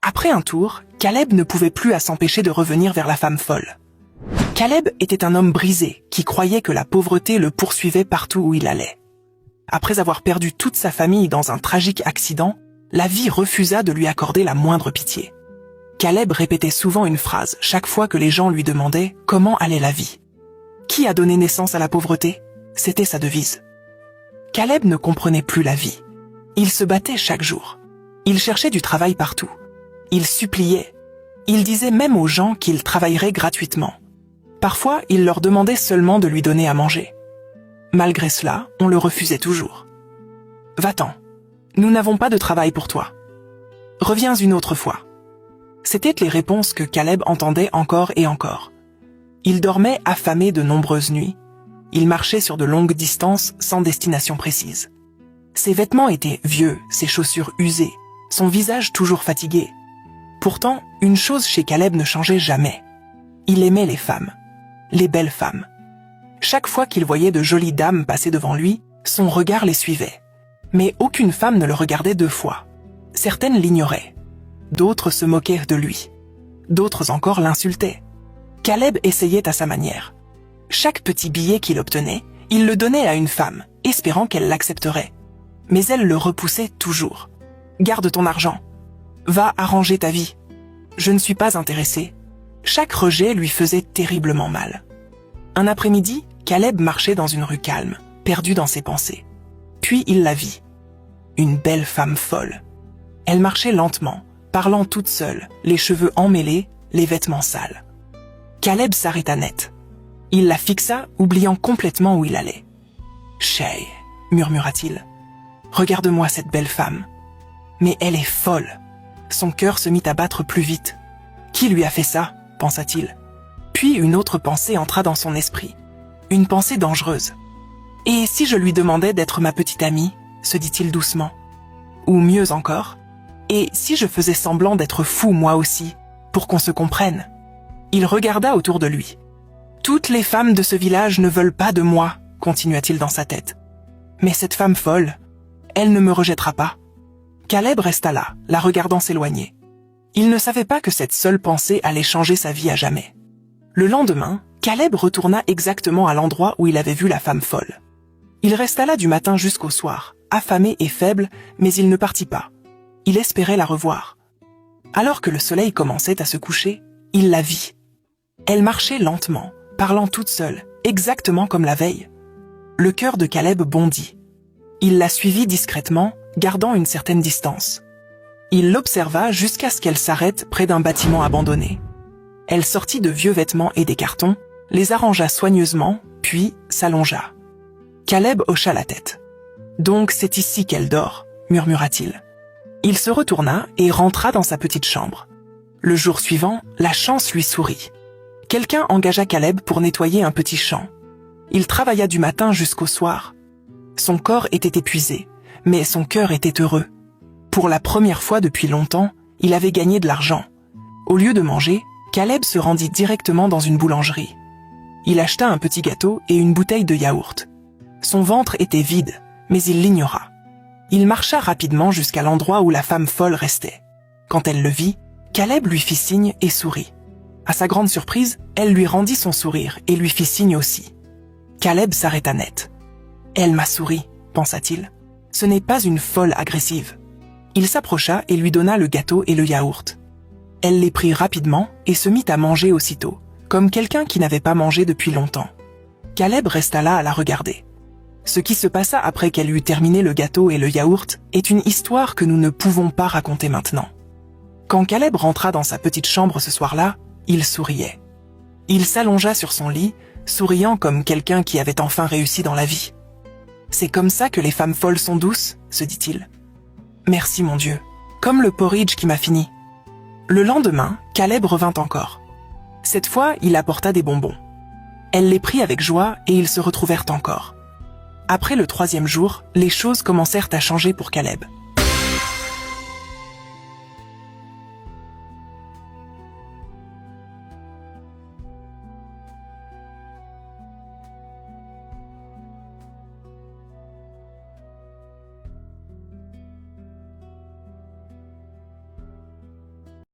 Après un tour, Caleb ne pouvait plus à s'empêcher de revenir vers la femme folle. Caleb était un homme brisé qui croyait que la pauvreté le poursuivait partout où il allait. Après avoir perdu toute sa famille dans un tragique accident, la vie refusa de lui accorder la moindre pitié. Caleb répétait souvent une phrase chaque fois que les gens lui demandaient comment allait la vie. Qui a donné naissance à la pauvreté? C'était sa devise. Caleb ne comprenait plus la vie. Il se battait chaque jour. Il cherchait du travail partout. Il suppliait. Il disait même aux gens qu'il travaillerait gratuitement. Parfois, il leur demandait seulement de lui donner à manger. Malgré cela, on le refusait toujours. « Va-t'en, nous n'avons pas de travail pour toi. Reviens une autre fois. » C'étaient les réponses que Caleb entendait encore et encore. Il dormait affamé de nombreuses nuits. Il marchait sur de longues distances sans destination précise. Ses vêtements étaient vieux, ses chaussures usées, son visage toujours fatigué. Pourtant, une chose chez Caleb ne changeait jamais. Il aimait les femmes, les belles femmes. Chaque fois qu'il voyait de jolies dames passer devant lui, son regard les suivait. Mais aucune femme ne le regardait deux fois. Certaines l'ignoraient. D'autres se moquaient de lui. D'autres encore l'insultaient. Caleb essayait à sa manière. Chaque petit billet qu'il obtenait, il le donnait à une femme, espérant qu'elle l'accepterait. Mais elle le repoussait toujours. « Garde ton argent. Va arranger ta vie. Je ne suis pas intéressé. » Chaque rejet lui faisait terriblement mal. Un après-midi, Caleb marchait dans une rue calme, perdu dans ses pensées. Puis il la vit. Une belle femme folle. Elle marchait lentement, parlant toute seule, les cheveux emmêlés, les vêtements sales. Caleb s'arrêta net. Il la fixa, oubliant complètement où il allait. « Shay, murmura-t-il. Regarde-moi cette belle femme. Mais elle est folle. » Son cœur se mit à battre plus vite. « Qui lui a fait ça ?» pensa-t-il. Puis une autre pensée entra dans son esprit. Une pensée dangereuse. « Et si je lui demandais d'être ma petite amie ?» se dit-il doucement. Ou mieux encore, « Et si je faisais semblant d'être fou moi aussi, pour qu'on se comprenne ?» Il regarda autour de lui. « Toutes les femmes de ce village ne veulent pas de moi, » continua-t-il dans sa tête. « Mais cette femme folle, elle ne me rejettera pas. » Caleb resta là, la regardant s'éloigner. Il ne savait pas que cette seule pensée allait changer sa vie à jamais. Le lendemain, Caleb retourna exactement à l'endroit où il avait vu la femme folle. Il resta là du matin jusqu'au soir, affamé et faible, mais il ne partit pas. Il espérait la revoir. Alors que le soleil commençait à se coucher, il la vit. Elle marchait lentement, parlant toute seule, exactement comme la veille. Le cœur de Caleb bondit. Il la suivit discrètement, gardant une certaine distance. Il l'observa jusqu'à ce qu'elle s'arrête près d'un bâtiment abandonné. Elle sortit de vieux vêtements et des cartons, les arrangea soigneusement, puis s'allongea. Caleb hocha la tête. « Donc c'est ici qu'elle dort » murmura-t-il. Il se retourna et rentra dans sa petite chambre. Le jour suivant, la chance lui sourit. Quelqu'un engagea Caleb pour nettoyer un petit champ. Il travailla du matin jusqu'au soir. Son corps était épuisé, mais son cœur était heureux. Pour la première fois depuis longtemps, il avait gagné de l'argent. Au lieu de manger, Caleb se rendit directement dans une boulangerie. Il acheta un petit gâteau et une bouteille de yaourt. Son ventre était vide, mais il l'ignora. Il marcha rapidement jusqu'à l'endroit où la femme folle restait. Quand elle le vit, Caleb lui fit signe et sourit. À sa grande surprise, elle lui rendit son sourire et lui fit signe aussi. Caleb s'arrêta net. « Elle m'a souri », pensa-t-il. « Ce n'est pas une folle agressive. » Il s'approcha et lui donna le gâteau et le yaourt. Elle les prit rapidement et se mit à manger aussitôt, comme quelqu'un qui n'avait pas mangé depuis longtemps. Caleb resta là à la regarder. Ce qui se passa après qu'elle eut terminé le gâteau et le yaourt est une histoire que nous ne pouvons pas raconter maintenant. Quand Caleb rentra dans sa petite chambre ce soir-là, il souriait. Il s'allongea sur son lit, souriant comme quelqu'un qui avait enfin réussi dans la vie. « C'est comme ça que les femmes folles sont douces ?» se dit-il. « Merci mon Dieu, comme le porridge qui m'a fini. » Le lendemain, Caleb revint encore. Cette fois, il apporta des bonbons. Elle les prit avec joie et ils se retrouvèrent encore. Après le 3e jour, les choses commencèrent à changer pour Caleb.